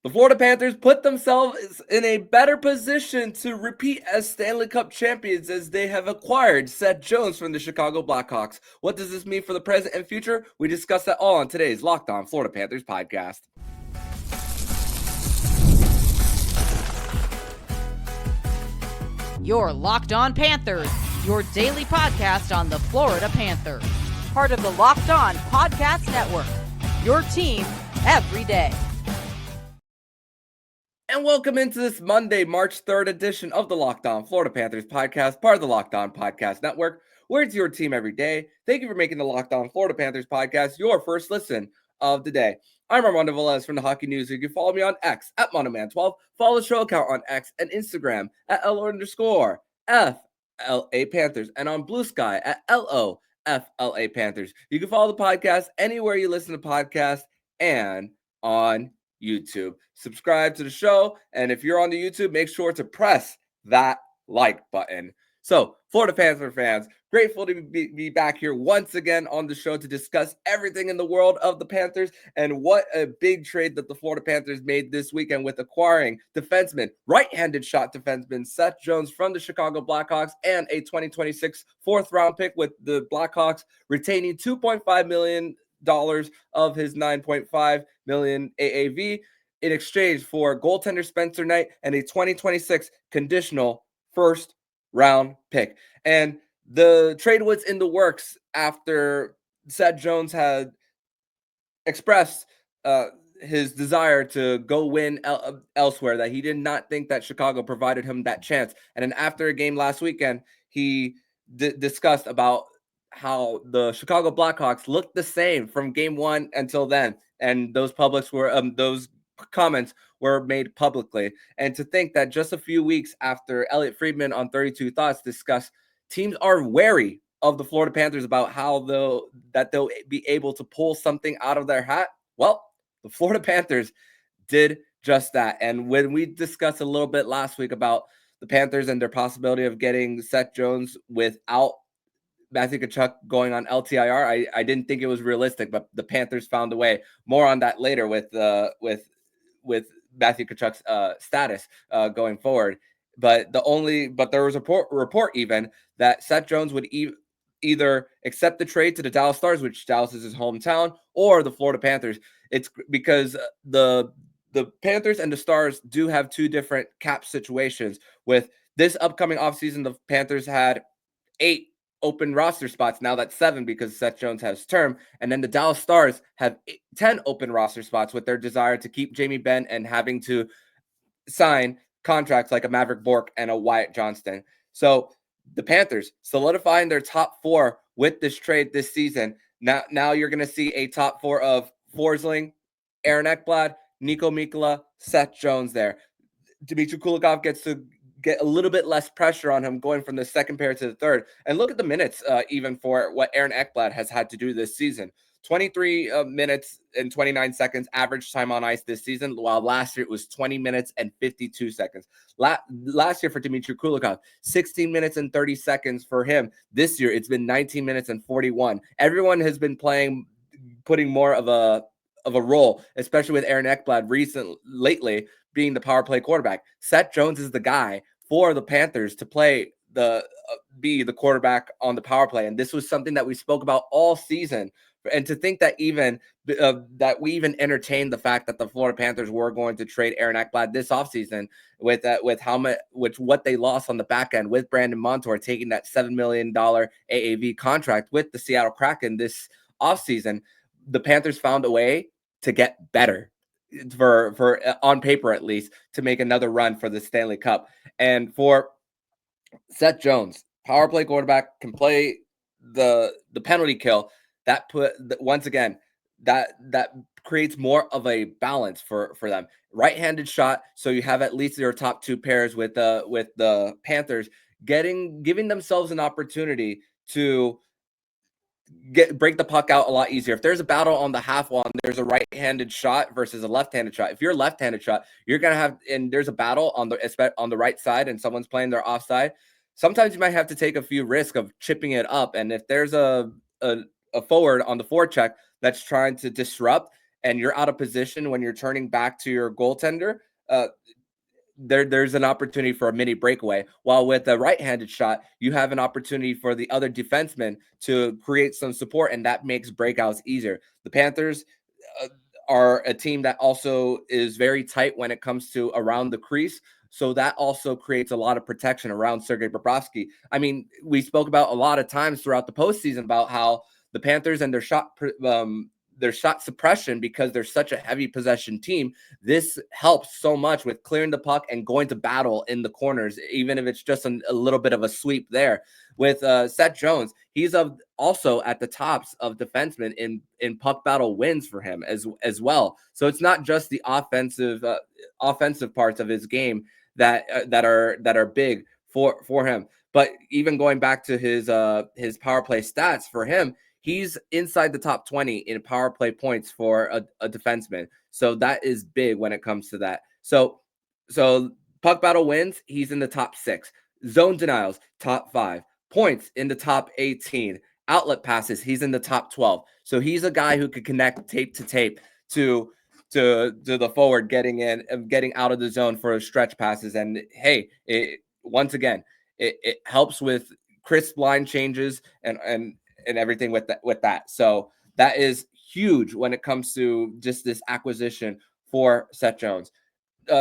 The Florida Panthers put themselves in a better position to repeat as Stanley Cup champions as they have acquired Seth Jones from the Chicago Blackhawks. What does this mean for the present and future? We discuss that all on today's Locked On Florida Panthers podcast. You're Locked On Panthers, your daily podcast on the Florida Panthers. Part of the Locked On Podcast Network, your team every day. And welcome into this Monday, March 3rd edition of the Locked On Florida Panthers podcast, part of the Locked On Podcast Network, where it's your team every day. Thank you for making the Locked On Florida Panthers podcast your first listen of the day. I'm Armando Velez from the Hockey News. You can follow me on X at MondoMan12. Follow the show account on X and Instagram at L_FLA Panthers and on Blue Sky at LOFLA Panthers. You can follow the podcast anywhere you listen to podcasts and on YouTube. Subscribe to the show, and if you're on the YouTube, make sure to press that like button. So, Florida Panther fans, grateful to be back here once again on the show to discuss everything in the world of the Panthers, and what a big trade that the Florida Panthers made this weekend with acquiring right-handed shot defenseman Seth Jones from the Chicago Blackhawks and a 2026 fourth-round pick, with the Blackhawks retaining $2.5 million of his $9.5 million AAV in exchange for goaltender Spencer Knight and a 2026 conditional first-round pick. And the trade was in the works after Seth Jones had expressed his desire to go win elsewhere, that he did not think that Chicago provided him that chance. And then after a game last weekend, he discussed about how the Chicago Blackhawks looked the same from game one until then, and those comments were made publicly. And to think that just a few weeks after Elliot Friedman on 32 Thoughts discussed teams are wary of the Florida Panthers about how they'll be able to pull something out of their hat, well, the Florida Panthers did just that. And when we discussed a little bit last week about the Panthers and their possibility of getting Seth Jones without Matthew Tkachuk going on LTIR, I didn't think it was realistic, but the Panthers found a way. More on that later with Matthew Tkachuk's status going forward. But there was a report even that Seth Jones would either accept the trade to the Dallas Stars, which Dallas is his hometown, or the Florida Panthers. It's because the Panthers and the Stars do have two different cap situations. With this upcoming offseason, the Panthers had 8 open roster spots. Now that's 7 because Seth Jones has term. And then the Dallas Stars have 10 open roster spots, with their desire to keep Jamie Benn and having to sign contracts like a Maverick Bourque and a Wyatt Johnston. So the Panthers solidifying their top 4 with this trade this season. Now you're going to see a top 4 of Forsling, Aaron Ekblad, Nico Mikkola, Seth Jones there. Dmitry Kulikov gets to get a little bit less pressure on him going from the second pair to the third. And look at the minutes even for what Aaron Ekblad has had to do this season. 23 minutes and 29 seconds average time on ice this season, while last year it was 20 minutes and 52 seconds. Last year for Dmitry Kulikov, 16 minutes and 30 seconds for him. This year it's been 19 minutes and 41. Everyone has been putting more of a role, especially with Aaron Ekblad lately being the power play quarterback. Seth Jones is the guy for the Panthers to be the quarterback on the power play. And this was something that we spoke about all season. And to think that that we even entertained the fact that the Florida Panthers were going to trade Aaron Ekblad this offseason with what they lost on the back end, with Brandon Montour taking that $7 million AAV contract with the Seattle Kraken this offseason, the Panthers found a way to get better, for on paper at least, to make another run for the Stanley Cup. And for Seth Jones, power play quarterback, can play the penalty kill. That once again, that creates more of a balance for them. Right-handed shot, so you have at least your top 2 pairs with the Panthers giving themselves an opportunity to break the puck out a lot easier. If there's a battle on the half wall and there's a right-handed shot versus a left-handed shot, if you're a left-handed shot, you're gonna have, and there's a battle on the right side and someone's playing their offside, sometimes you might have to take a few risks of chipping it up. And if there's a forward on the forecheck that's trying to disrupt and you're out of position when you're turning back to your goaltender, there's an opportunity for a mini breakaway. While with a right-handed shot, you have an opportunity for the other defenseman to create some support, and that makes breakouts easier. The Panthers are a team that also is very tight when it comes to around the crease. So that also creates a lot of protection around Sergei Bobrovsky. I mean, we spoke about a lot of times throughout the postseason about how the Panthers and their shot suppression, because they're such a heavy possession team, this helps so much with clearing the puck and going to battle in the corners, even if it's just a little bit of a sweep there. With Seth Jones, he's also at the tops of defensemen in puck battle wins for him as well. So it's not just the offensive parts of his game that are big for him. But even going back to his power play stats for him, he's inside the top 20 in power play points for a defenseman. So that is big when it comes to that. So puck battle wins, he's in the top 6. Zone denials, top 5. Points in the top 18. Outlet passes, he's in the top 12. So he's a guy who could connect tape to tape to the forward, getting out of the zone for stretch passes. And hey, once again, it helps with crisp line changes and everything with that. So that is huge when it comes to just this acquisition for Seth Jones.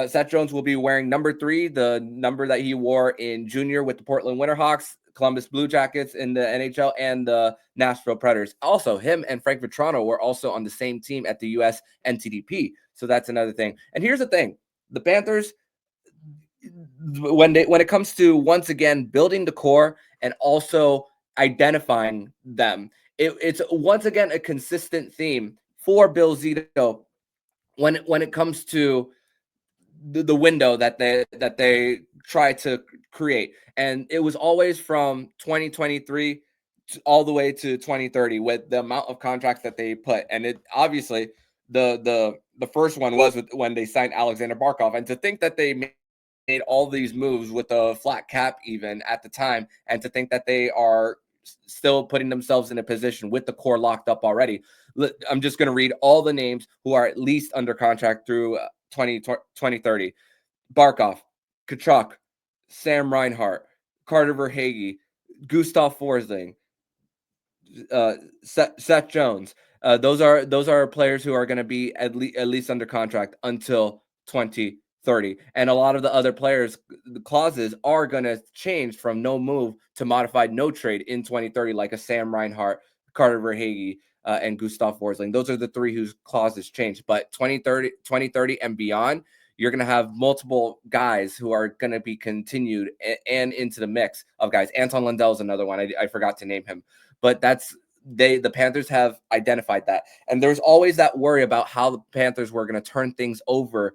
Seth Jones will be wearing number 3, the number that he wore in junior with the Portland Winterhawks, Columbus Blue Jackets in the NHL, and the Nashville Predators. Also, him and Frank Vetrano were also on the same team at the US NTDP. So that's another thing. And here's the thing. The Panthers, when it comes to, once again, building the core and also identifying them, it's once again a consistent theme for Bill Zito when it comes to the window that they try to create. And it was always from 2023 all the way to 2030 with the amount of contracts that they put. And it obviously the first one was when they signed Alexander Barkov. And to think that they made all these moves with a flat cap even at the time, and to think that they are still putting themselves in a position with the core locked up already. I'm just going to read all the names who are at least under contract through 2030. Barkov, Tkachuk, Sam Reinhart, Carter Verhaeghe, Gustav Forsling, Seth Jones. Those are players who are going to be at least under contract until 2030. And a lot of the other players, the clauses are going to change from no move to modified no trade in 2030, like a Sam Reinhart, Carter Verhaeghe, and Gustav Forsling. Those are the 3 whose clauses change. But 2030 and beyond, you're going to have multiple guys who are going to be continued and into the mix of guys. Anton Lundell is another one. I forgot to name him. But the Panthers have identified that. And there's always that worry about how the Panthers were going to turn things over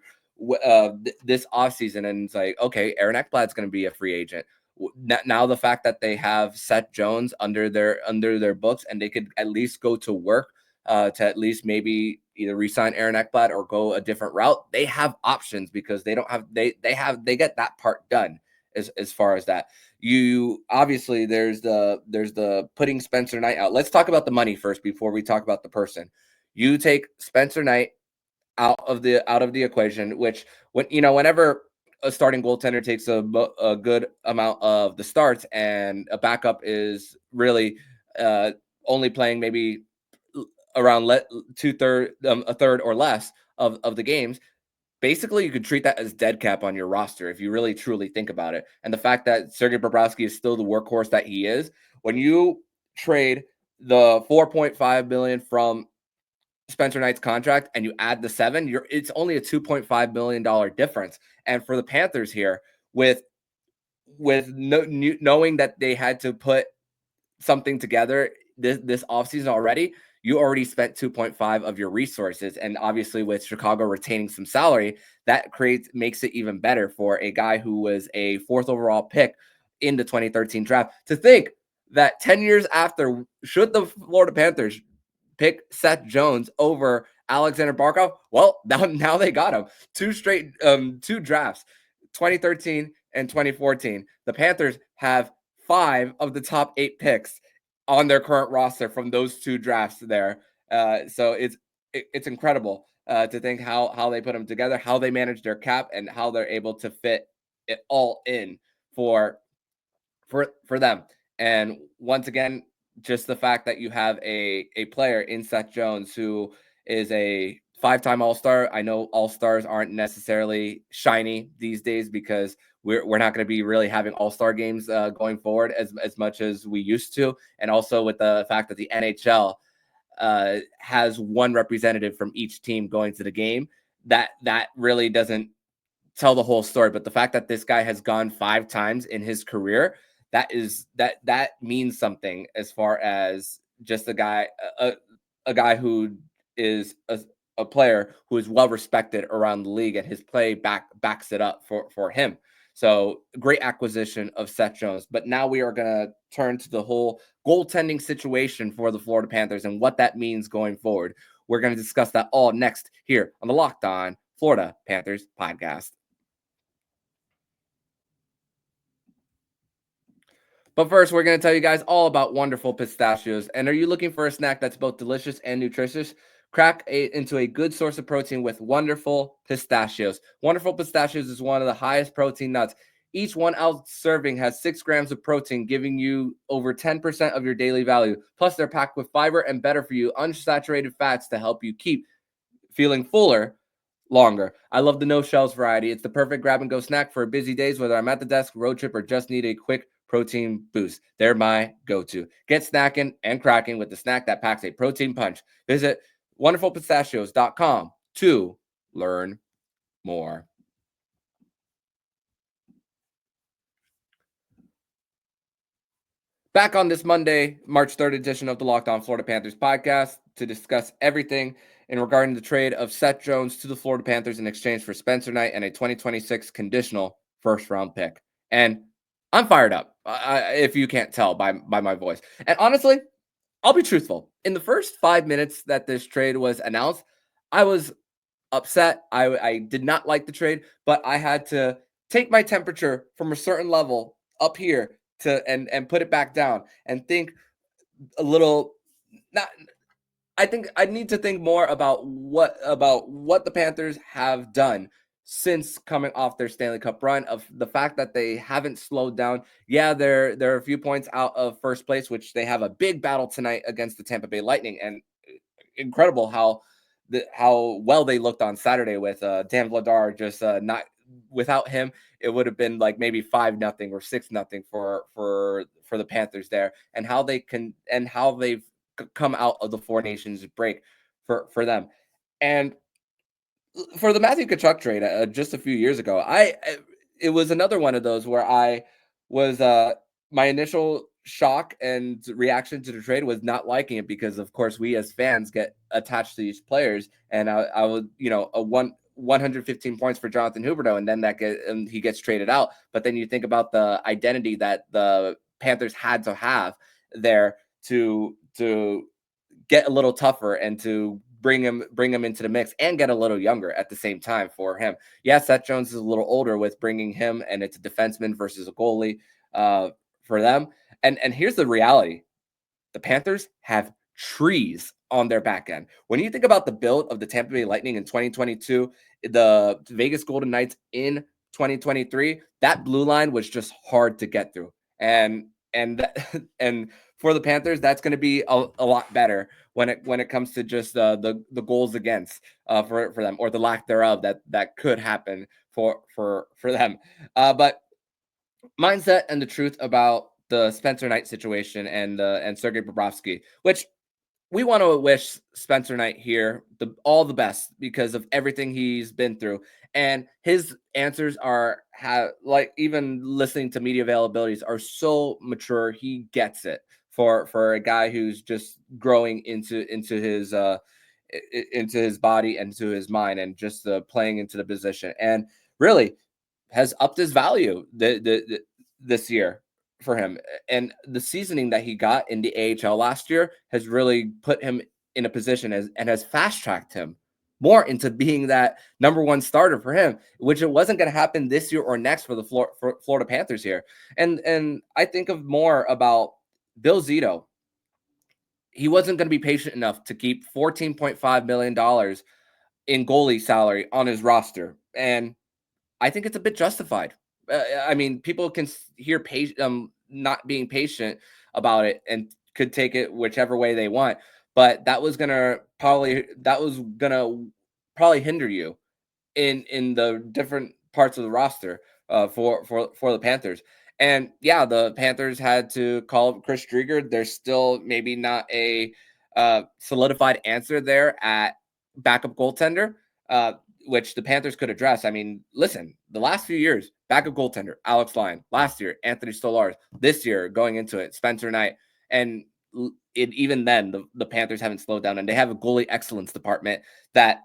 this offseason. And it's like, okay, Aaron Ekblad's going to be a free agent. Now the fact that they have Seth Jones under their books, and they could at least go to work to at least maybe either re-sign Aaron Ekblad or go a different route. They have options because they get that part done as far as that. You obviously there's the putting Spencer Knight out. Let's talk about the money first before we talk about the person. You take Spencer Knight out of the equation, which whenever a starting goaltender takes a good amount of the starts and a backup is really only playing maybe around a third or less of the games, basically you could treat that as dead cap on your roster if you really truly think about it. And the fact that Sergei Bobrovsky is still the workhorse that he is, when you trade the $4.5 million from Spencer Knight's contract and you add the 7, it's only a $2.5 million difference. And for the Panthers here, with knowing that they had to put something together this offseason already, you already spent 2.5 of your resources. And obviously with Chicago retaining some salary, that makes it even better for a guy who was a 4th overall pick in the 2013 draft. To think that 10 years after, should the Florida Panthers pick Seth Jones over Alexander Barkov, well, now they got him. 2 drafts, 2013 and 2014. The Panthers have 5 of the top 8 picks on their current roster from those 2 drafts there. So it's incredible to think how they put them together, how they manage their cap, and how they're able to fit it all in for for them. And once again, just the fact that you have a player in Seth Jones who is a five-time All-Star. I know All-Stars aren't necessarily shiny these days because we're not going to be really having All-Star games going forward as much as we used to, and also with the fact that the NHL has one representative from each team going to the game, that really doesn't tell the whole story. But the fact that this guy has gone 5 times in his career, that means something as far as just a guy who is a player who is well respected around the league, and his play backs it up for him. So great acquisition of Seth Jones. But now we are going to turn to the whole goaltending situation for the Florida Panthers and what that means going forward. We're going to discuss that all next here on the Locked On Florida Panthers podcast. But first, we're going to tell you guys all about wonderful pistachios. And are you looking for a snack that's both delicious and nutritious? Crack into a good source of protein with wonderful pistachios. Wonderful pistachios is one of the highest protein nuts. Each 1 ounce serving has 6 grams of protein, giving you over 10% of your daily value. Plus, they're packed with fiber and better for you, unsaturated fats to help you keep feeling fuller longer. I love the no shells variety. It's the perfect grab and go snack for busy days, whether I'm at the desk, road trip, or just need a quick protein boost. They're my go-to. Get snacking and cracking with the snack that packs a protein punch. Visit wonderfulpistachios.com to learn more. Back on this Monday, March 3rd edition of the Locked On Florida Panthers podcast to discuss everything in regarding the trade of Seth Jones to the Florida Panthers in exchange for Spencer Knight and a 2026 conditional first-round pick. And I'm fired up, if you can't tell by my voice. And honestly, I'll be truthful. In the first 5 minutes that this trade was announced, I was upset. I did not like the trade, but I had to take my temperature from a certain level up here to and put it back down and think a little. Not, I think I need to think more about what the Panthers have done since coming off their Stanley Cup run, of the fact that they haven't slowed down. Yeah, they're a few points out of first place, which they have a big battle tonight against the Tampa Bay Lightning, and incredible how well they looked on Saturday with Dan Vladar just not. Without him, it would have been like maybe 5-0 or 6-0 for the Panthers there, and how they've come out of the Four Nations break for them. And for the Matthew Tkachuk trade just a few years ago, it was another one of those where I was my initial shock and reaction to the trade was not liking it, because of course we as fans get attached to these players, and I would, 115 points for Jonathan Huberdeau, and then he gets traded out. But then you think about the identity that the Panthers had to have there to get a little tougher and to bring him into the mix and get a little younger at the same time for him. Yeah, Seth Jones is a little older with bringing him, and it's a defenseman versus a goalie for them. And here's the reality. The Panthers have trees on their back end. When you think about the build of the Tampa Bay Lightning in 2022, the Vegas Golden Knights in 2023, that blue line was just hard to get through. And for the Panthers, that's going to be a lot better when it comes to just the goals against for them, or the lack thereof that could happen for them. But mindset and the truth about the Spencer Knight situation and Sergei Bobrovsky, which we want to wish Spencer Knight here all the best because of everything he's been through. And his answers like, even listening to media availabilities, are so mature. He gets it for a guy who's just growing into his body and to his mind, and just playing into the position, and really has upped his value this year for him. And the seasoning that he got in the AHL last year has really put him in a position and has fast-tracked him more into being that number one starter for him, which it wasn't going to happen this year or next for the Florida Panthers here. And I think of more about Bill Zito. he wasn't going to be patient enough to keep $14.5 million in goalie salary on his roster. And I think it's a bit justified. I mean, people can hear not being patient about it and could take it whichever way they want, but that was gonna probably hinder you in the different parts of the roster for the Panthers. And yeah, the Panthers had to call Chris Driedger. There's still maybe not a solidified answer there at backup goaltender, which the Panthers could address. I mean, listen, the last few years, backup goaltender, Alex Lyon. Last year, Anthony Stolarz. This year, going into it, Spencer Knight. And even then, the Panthers haven't slowed down, and they have a goalie excellence department that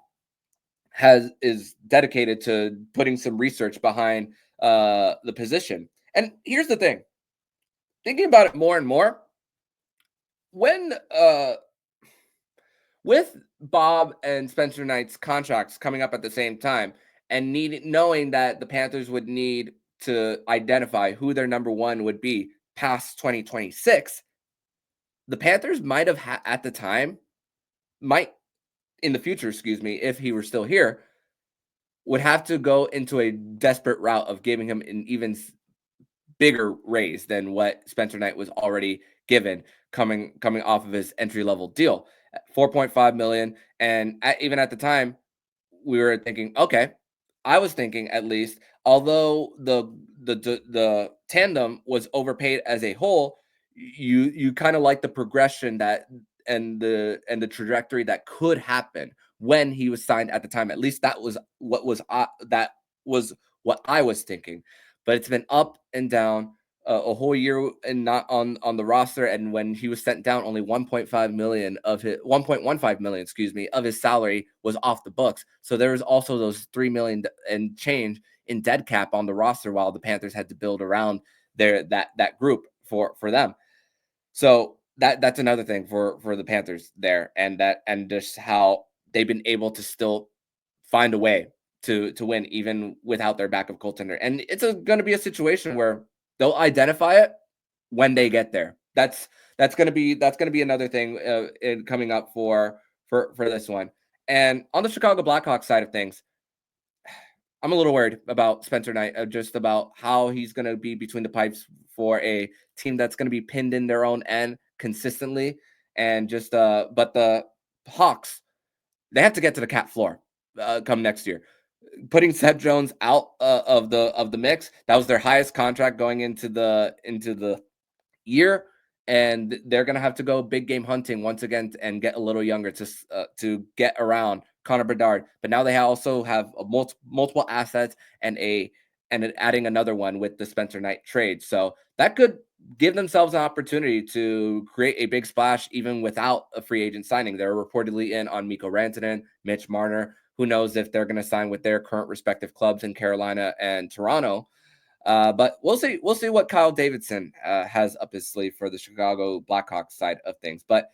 is dedicated to putting some research behind the position. And here's the thing, thinking about it more and more, when with Bob and Spencer Knight's contracts coming up at the same time, and knowing that the Panthers would need to identify who their number one would be past 2026, the Panthers might have at the time, in the future, if he were still here, would have to go into a desperate route of giving him an even bigger raise than what Spencer Knight was already given coming off of his entry-level deal, $4.5 million. And even at the time, we were thinking, okay, I was thinking at least, although the tandem was overpaid as a whole, you kind of like the progression that and the trajectory that could happen when he was signed at the time. At least that was what I was thinking. But it's been up and down a whole year and not on the roster. And when he was sent down, only 1.5 million of his 1.15 million, of his salary was off the books. So there was also those 3 million and change in dead cap on the roster, while the Panthers had to build around that group for them. So that's another thing for the Panthers there, and just how they've been able to still find a way to win even without their backup goaltender. And it's going to be a situation where they'll identify it when they get there. That's going to be another thing coming up for this one. And on the Chicago Blackhawks side of things, I'm a little worried about Spencer Knight, just about how he's going to be between the pipes for a team that's going to be pinned in their own end consistently. And just but the Hawks, they have to get to the cap floor come next year. Putting Seth Jones out of the mix, that was their highest contract going into the year, and they're gonna have to go big game hunting once again and get a little younger to get around Connor Bedard. But now they also have multiple assets and adding another one with the Spencer Knight trade, so that could give themselves an opportunity to create a big splash even without a free agent signing. They're reportedly in on Mikko Rantanen, Mitch Marner. Who knows if they're going to sign with their current respective clubs in Carolina and Toronto. But we'll see. We'll see what Kyle Davidson has up his sleeve for the Chicago Blackhawks side of things. But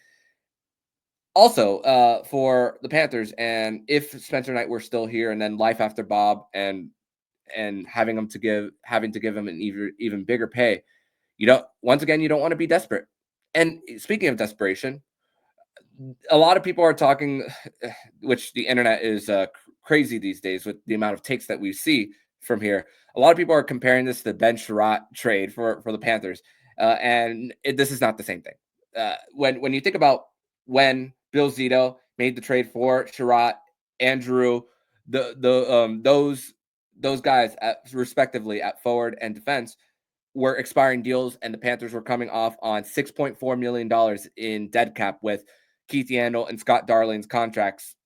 also for the Panthers, and if Spencer Knight were still here, and then life after Bob, and having to give him an even bigger pay, you don't want to be desperate. And speaking of desperation, a lot of people are talking, which the internet is crazy these days with the amount of takes that we see from here. A lot of people are comparing this to the Ben Sherratt trade for the Panthers, and this is not the same thing. When you think about when Bill Zito made the trade for Sherratt, Andrew, those guys respectively at forward and defense were expiring deals, and the Panthers were coming off on $6.4 million in dead cap with Keith Yandel and Scott Darling's contracts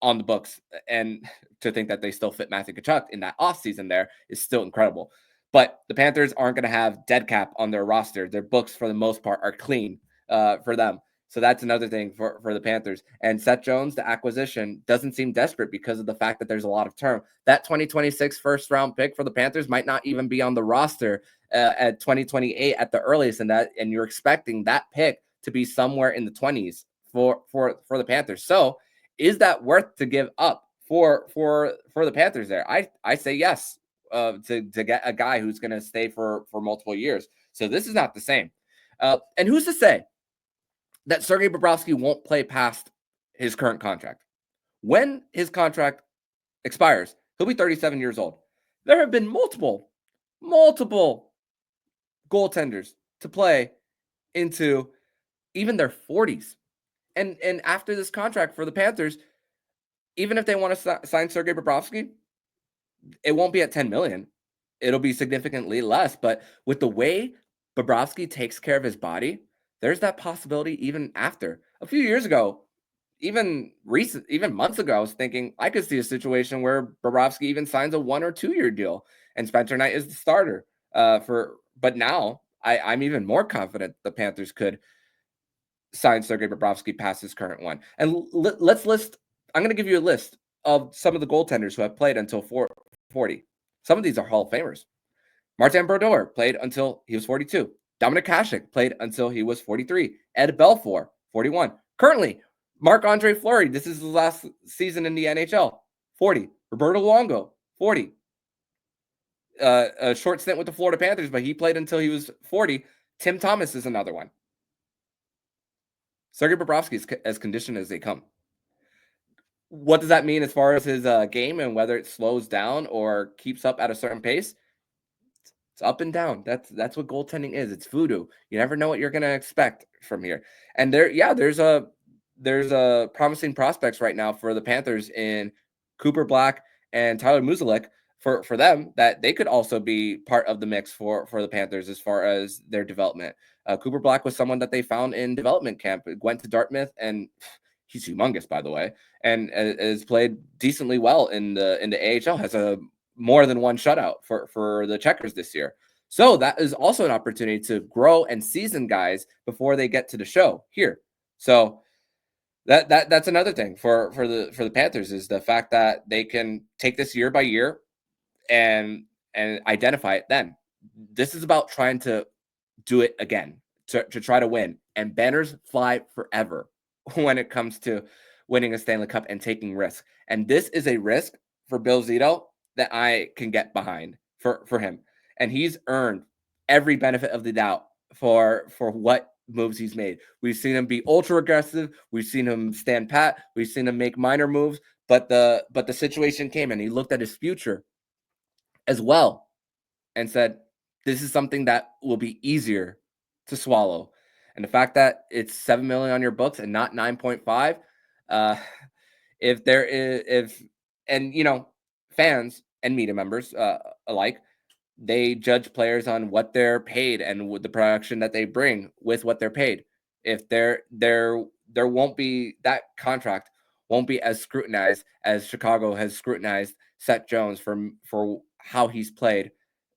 on the books. And to think that they still fit Matthew Tkachuk in that offseason there is still incredible. But the Panthers aren't going to have dead cap on their roster. Their books, for the most part, are clean for them. So that's another thing for the Panthers. And Seth Jones, the acquisition, doesn't seem desperate because of the fact that there's a lot of term. That 2026 first-round pick for the Panthers might not even be on the roster at 2028 at the earliest, and you're expecting that pick to be somewhere in the 20s for the Panthers. So is that worth to give up for the Panthers there? I say yes, to get a guy who's going to stay for multiple years. So this is not the same. And who's to say that Sergei Bobrovsky won't play past his current contract. When his contract expires, he'll be 37 years old. There have been multiple goaltenders to play into even their 40s. And after this contract for the Panthers, even if they want to sign Sergei Bobrovsky, it won't be at 10 million. It'll be significantly less. But with the way Bobrovsky takes care of his body, there's that possibility even after. A few years ago, even months ago, I was thinking I could see a situation where Bobrovsky even signs a 1 or 2 year deal and Spencer Knight is the starter. But now I'm even more confident the Panthers could sign Sergei Bobrovsky past his current one. And let's list. I'm going to give you a list of some of the goaltenders who have played until 40. Some of these are Hall of Famers. Martin Brodeur played until he was 42. Dominic Hasek played until he was 43. Ed Belfour, 41. Currently, Marc-Andre Fleury, this is his last season in the NHL, 40. Roberto Luongo, 40. A short stint with the Florida Panthers, but he played until he was 40. Tim Thomas is another one. Sergei Bobrovsky is as conditioned as they come. What does that mean as far as his game and whether it slows down or keeps up at a certain pace? It's up and down. That's what goaltending is. It's voodoo. You never know what you're going to expect from here. And there's a promising prospects right now for the Panthers in Cooper Black and Tyler Muzelek for them that they could also be part of the mix for the Panthers as far as their development. Cooper Black was someone that they found in development camp. Went to Dartmouth, and he's humongous, by the way, and has played decently well in the AHL. Has a more than one shutout for the Checkers this year. So that is also an opportunity to grow and season guys before they get to the show here. So that's another thing for the Panthers is the fact that they can take this year by year and identify it then. This is about trying to do it again, to try to win. And banners fly forever when it comes to winning a Stanley Cup and taking risks. And this is a risk for Bill Zito that I can get behind for him. And he's earned every benefit of the doubt for what moves he's made. We've seen him be ultra aggressive. We've seen him stand pat. We've seen him make minor moves. But the situation came and he looked at his future as well and said, this is something that will be easier to swallow. And the fact that it's $7 million on your books and not 9.5, fans and media members alike, they judge players on what they're paid and with the production that they bring with what they're paid. If there won't be, that contract won't be as scrutinized as Chicago has scrutinized Seth Jones for how he's played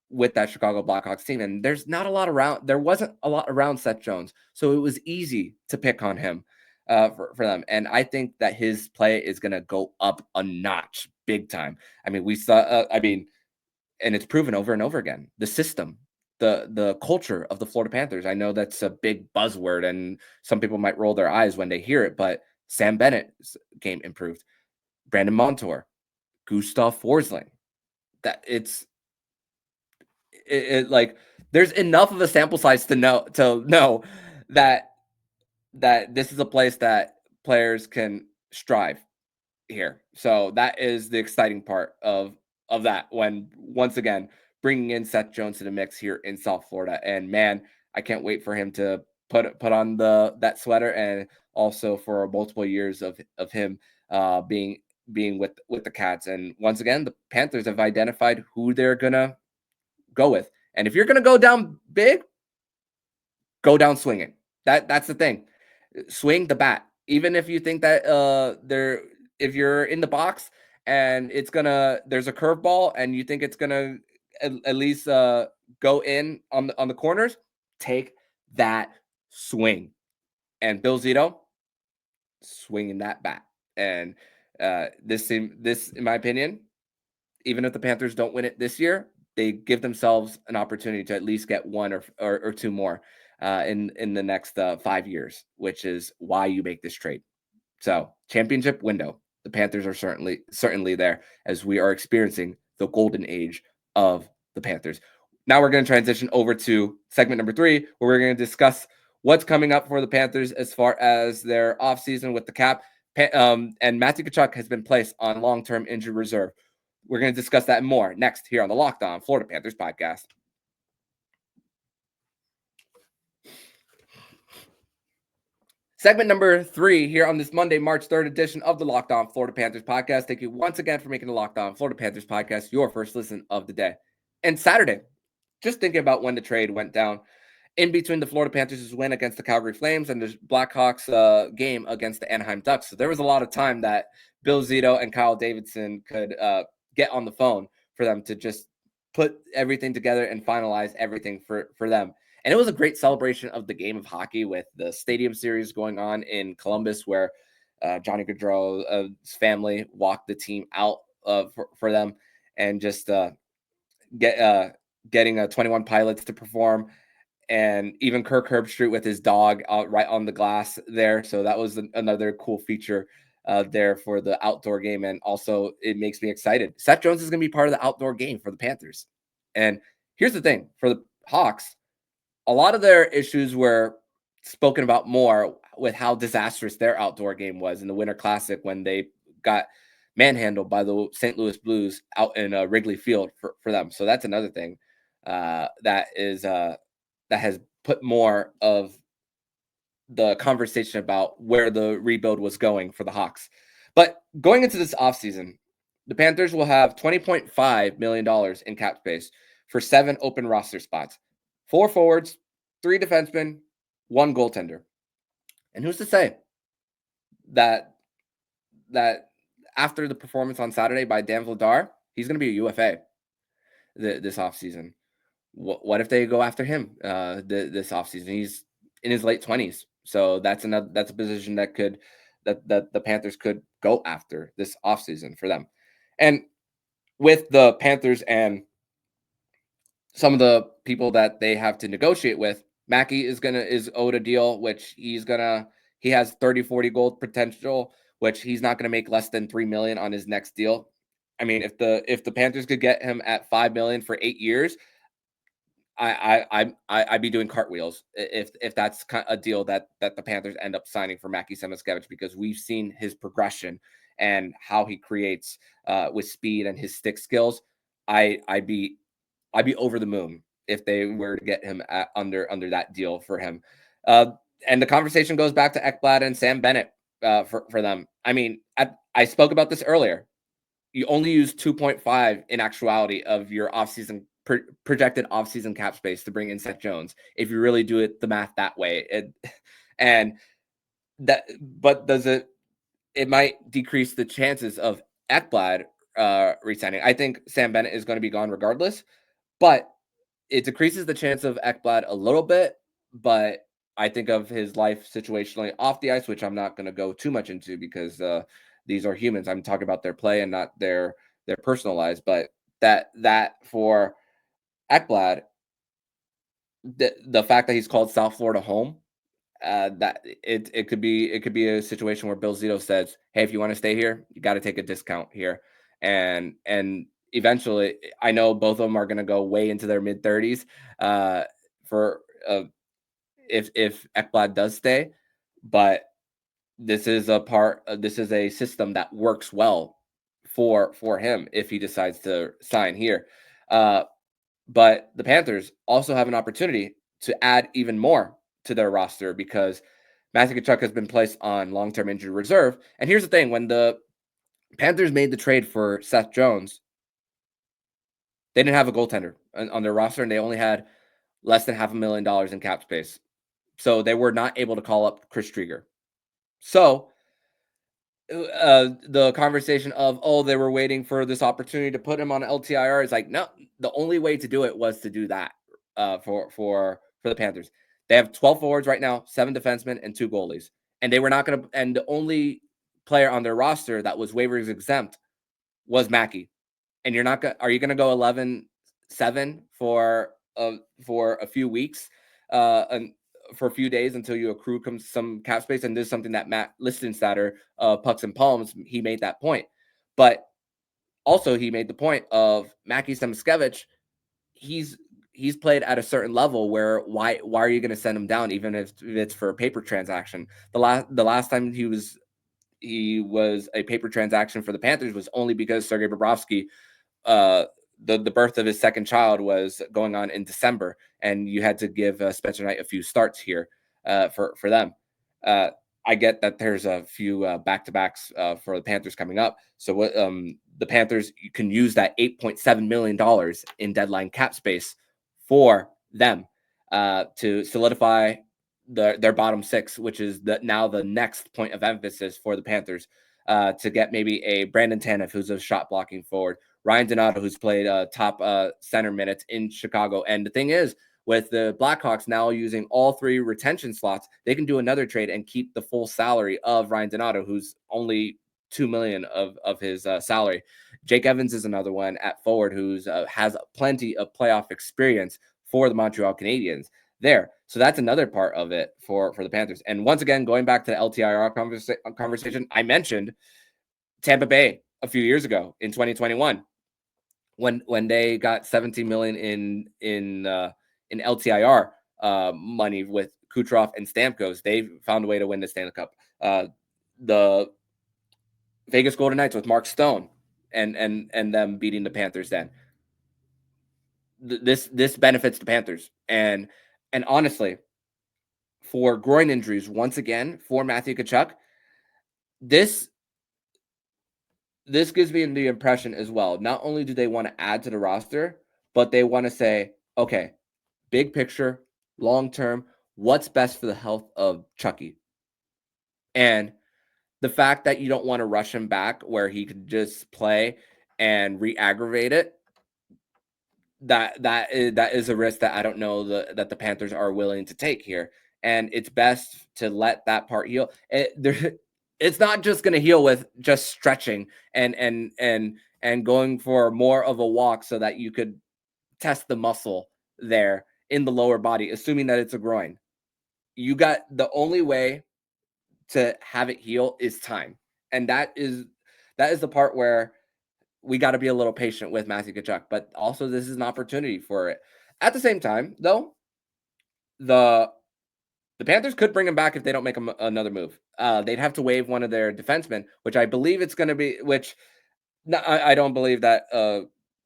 with that Chicago Blackhawks team. And there wasn't a lot around Seth Jones. So it was easy to pick on him for them. And I think that his play is going to go up a notch big time. I mean, we saw, and it's proven over and over again, the system, the culture of the Florida Panthers. I know that's a big buzzword and some people might roll their eyes when they hear it, but Sam Bennett's game improved. Brandon Montour, Gustav Forsling, that like there's enough of a sample size to know that this is a place that players can strive here. So that is the exciting part of that, when once again bringing in Seth Jones to the mix here in South Florida. And man, I can't wait for him to put on that sweater, and also for multiple years of him being with the Cats. And once again, the Panthers have identified who they're gonna go with. And if you're gonna go down big, go down swinging. That's the thing. Swing the bat. Even if you think that if you're in the box and there's a curveball and you think it's gonna at least go in on the corners, take that swing. And Bill Zito swinging that bat. And this in my opinion, even if the Panthers don't win it this year, they give themselves an opportunity to at least get one or two more in the next 5 years, which is why you make this trade. So championship window, the Panthers are certainly there, as we are experiencing the golden age of the Panthers. Now we're going to transition over to segment number 3, where we're going to discuss what's coming up for the Panthers as far as their offseason with the cap. And Matthew Tkachuk has been placed on long-term injured reserve. We're going to discuss that and more next here on the Locked On Florida Panthers podcast. Segment number 3 here on this Monday, March 3rd edition of the Locked On Florida Panthers podcast. Thank you once again for making the Locked On Florida Panthers podcast your first listen of the day. And Saturday, just thinking about when the trade went down, in between the Florida Panthers' win against the Calgary Flames and the Blackhawks game against the Anaheim Ducks. So there was a lot of time that Bill Zito and Kyle Davidson could get on the phone for them to just put everything together and finalize everything for them. And it was a great celebration of the game of hockey with the Stadium Series going on in Columbus, where Johnny Gaudreau's family walked the team out for them, and just getting 21 Pilots to perform, and even Kirk Herbstreit with his dog right on the glass there. So that was another cool feature there for the outdoor game. And also, it makes me excited. Seth Jones is going to be part of the outdoor game for the Panthers. And here's the thing for the Hawks. A lot of their issues were spoken about more with how disastrous their outdoor game was in the Winter Classic when they got manhandled by the St. Louis Blues out in Wrigley Field for them. So that's another thing that has put more of the conversation about where the rebuild was going for the Hawks. But going into this offseason, the Panthers will have $20.5 million in cap space for 7 open roster spots. 4 forwards, 3 defensemen, 1 goaltender. And who's to say that after the performance on Saturday by Dan Vladar, he's going to be a UFA this offseason. What if they go after him this offseason? He's in his late 20s. So that's a position that the Panthers could go after this offseason for them. And with the Panthers and some of the people that they have to negotiate with, Mackey is owed a deal, which he has 30-40 goal potential, which he's not going to make less than $3 million on his next deal. I mean, if the Panthers could get him at $5 million for 8 years, I'd be doing cartwheels if that's a deal that the Panthers end up signing for Mackie Samoskevich, because we've seen his progression and how he creates with speed and his stick skills. I'd be over the moon if they were to get him under that deal for him. And the conversation goes back to Ekblad and Sam Bennett for them. I mean, I spoke about this earlier. You only use 2.5 in actuality of your offseason projected offseason cap space to bring in Seth Jones, if you really do the math that way. But does it might decrease the chances of Ekblad resigning. I think Sam Bennett is going to be gone regardless, but it decreases the chance of Ekblad a little bit. But I think of his life situationally off the ice, which I'm not going to go too much into, because these are humans. I'm talking about their play and not their personal lives. But that for Ekblad, the fact that he's called South Florida home, that it could be a situation where Bill Zito says, hey, if you want to stay here, you got to take a discount here. And eventually, I know both of them are going to go way into their mid 30s for if Ekblad does stay. But this is a system that works well for him if he decides to sign here. But the Panthers also have an opportunity to add even more to their roster, because Matthew Tkachuk has been placed on long-term injured reserve. And here's the thing: when the Panthers made the trade for Seth Jones, they didn't have a goaltender on their roster, and they only had less than $500,000 in cap space. So they were not able to call up Chris Drieger. So the conversation of, they were waiting for this opportunity to put him on LTIR is like, no, the only way to do it was to do that for the Panthers. They have 12 forwards right now, 7 defensemen, and 2 goalies. And they were not going to, and the only player on their roster that was waivers exempt was Mackey. And are you going to go 11-7 for a few weeks, and for a few days until you accrue some cap space? And this is something that Matt Listenstatter, Pucks and Palms, he made that point. But also he made the point of Mackie Samoskevich. He's he's played at a certain level where why are you going to send him down even if it's for a paper transaction? The last time he was a paper transaction for the Panthers was only because Sergei Bobrovsky, the birth of his second child was going on in December, and you had to give Spencer Knight a few starts here for them. I get that there's a few back-to-backs for the Panthers coming up. So what the Panthers can use that $8.7 million in deadline cap space for them to solidify their bottom six, which is now the next point of emphasis for the Panthers to get maybe a Brandon Tanev, who's a shot blocking forward, Ryan Donato, who's played top center minutes in Chicago. And the thing is, with the Blackhawks now using all three retention slots, they can do another trade and keep the full salary of Ryan Donato, who's only $2 million of his salary. Jake Evans is another one at forward who's has plenty of playoff experience for the Montreal Canadiens there. So that's another part of it for the Panthers. And once again, going back to the LTIR conversation, I mentioned Tampa Bay a few years ago in 2021 when they got $17 million in LTIR money with Kucherov and Stamkos. They found a way to win the Stanley Cup. The Vegas Golden Knights with Mark Stone and them beating the Panthers then. This benefits the Panthers. And honestly, for groin injuries, once again, for Matthew Tkachuk, this gives me the impression as well. Not only do they want to add to the roster, but they want to say, okay, big picture, long term, what's best for the health of Chucky? And the fact that you don't want to rush him back where he could just play and re-aggravate it, that is a risk that I don't know that the Panthers are willing to take here. And it's best to let that part heal. It's not just going to heal with just stretching and going for more of a walk so that you could test the muscle there in the lower body, assuming that it's a groin. You got the only way to have it heal is time. And that is the part where we got to be a little patient with Matthew Tkachuk, but also this is an opportunity for it. At the same time, though, the Panthers could bring him back if they don't make another move. They'd have to waive one of their defensemen, which I believe it's going to be, I don't believe that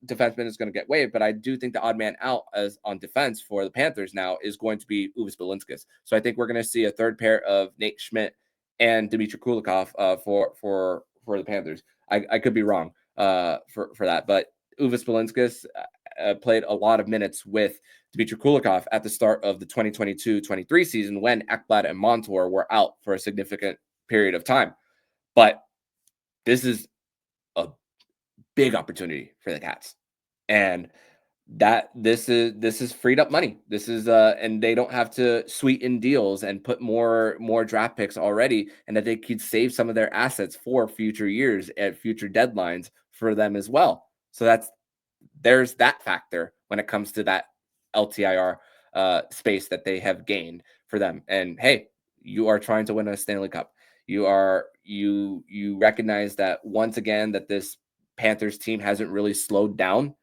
defenseman is going to get waived, but I do think the odd man out as on defense for the Panthers now is going to be Uvis Belinskis. So I think we're going to see a third pair of Nate Schmidt and Dmitry Kulikov for the Panthers. I could be wrong for that, but Uvis Belinskis played a lot of minutes with Dmitry Kulikov at the start of the 2022-23 season when Ekblad and Montour were out for a significant period of time. But this is a big opportunity for the Cats, and that this is freed up money. This is and they don't have to sweeten deals and put more draft picks already, and that they could save some of their assets for future years at future deadlines for them as well. So there's that factor when it comes to that LTIR space that they have gained for them. And hey, you are trying to win a Stanley Cup. You recognize that once again that this Panthers team hasn't really slowed down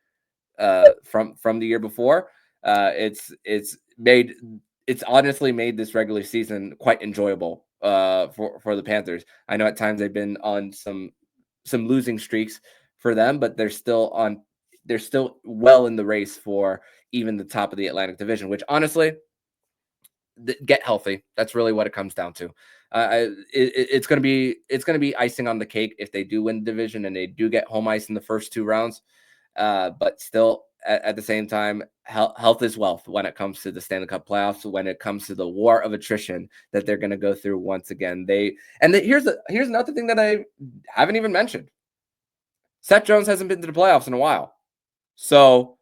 from the year before. It's honestly made this regular season quite enjoyable for the Panthers. I know at times they've been on some losing streaks for them, but they're still well in the race for even the top of the Atlantic Division, which honestly, get healthy. That's really what it comes down to. It's going to be icing on the cake if they do win the division and they do get home ice in the first two rounds. But still, at the same time, health is wealth when it comes to the Stanley Cup playoffs. When it comes to the war of attrition that they're going to go through once again, here's another thing that I haven't even mentioned. Seth Jones hasn't been to the playoffs in a while, so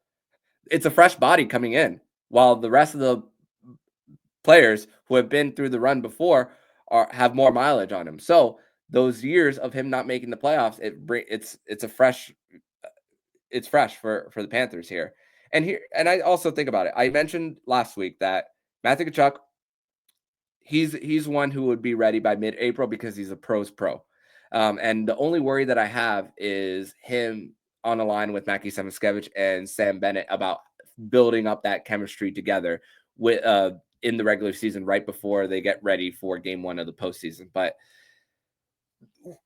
it's a fresh body coming in, while the rest of the players who have been through the run before have more mileage on him. So those years of him not making the playoffs, it's fresh for the Panthers here. And I also think about it. I mentioned last week that Matthew Tkachuk, he's one who would be ready by mid-April because he's a pro's pro. And the only worry that I have is him on a line with Mackie Samoskevich and Sam Bennett about building up that chemistry together with in the regular season right before they get ready for game 1 of the postseason. But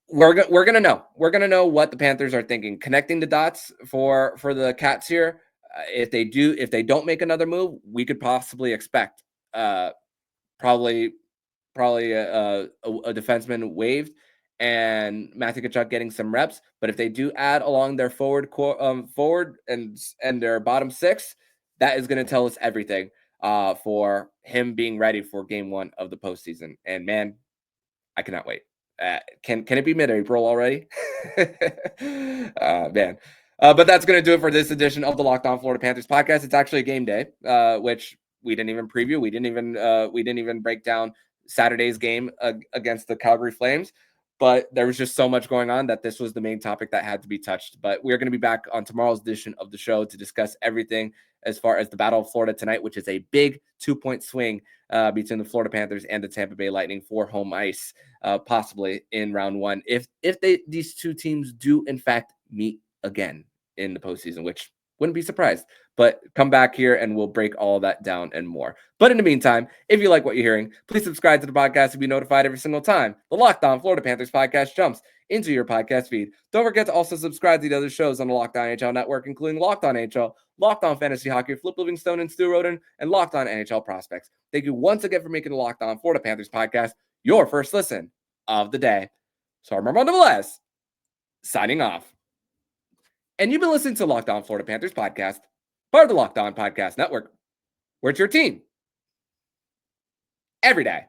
we're gonna know what the Panthers are thinking, connecting the dots for the Cats here. If they don't make another move, we could possibly expect probably a defenseman waived and Matthew Tkachuk getting some reps. But if they do add along their forward and their bottom 6, that is going to tell us everything for him being ready for game 1 of the postseason. And man, I cannot wait. Can it be mid-April already? Man. But that's going to do it for this edition of the Locked On Florida Panthers podcast. It's actually a game day, which we didn't even preview. We didn't even break down Saturday's game against the Calgary Flames. But there was just so much going on that this was the main topic that had to be touched. But we're going to be back on tomorrow's edition of the show to discuss everything as far as the Battle of Florida tonight, which is a big 2-point swing between the Florida Panthers and the Tampa Bay Lightning for home ice, possibly in round 1. If these two teams do in fact meet again in the postseason, which wouldn't be surprised. But come back here and we'll break all that down and more. But in the meantime, if you like what you're hearing, please subscribe to the podcast to be notified every single time the Locked On Florida Panthers podcast jumps into your podcast feed. Don't forget to also subscribe to the other shows on the Locked On NHL network, including Locked On NHL, Locked On Fantasy Hockey, Flip Livingstone and Stu Roden, and Locked On NHL Prospects. Thank you once again for making the Locked On Florida Panthers podcast your first listen of the day. So I'm Armando Velez, signing off. And you've been listening to Locked On Florida Panthers podcast, part of the Locked On Podcast Network, where it's your team every day.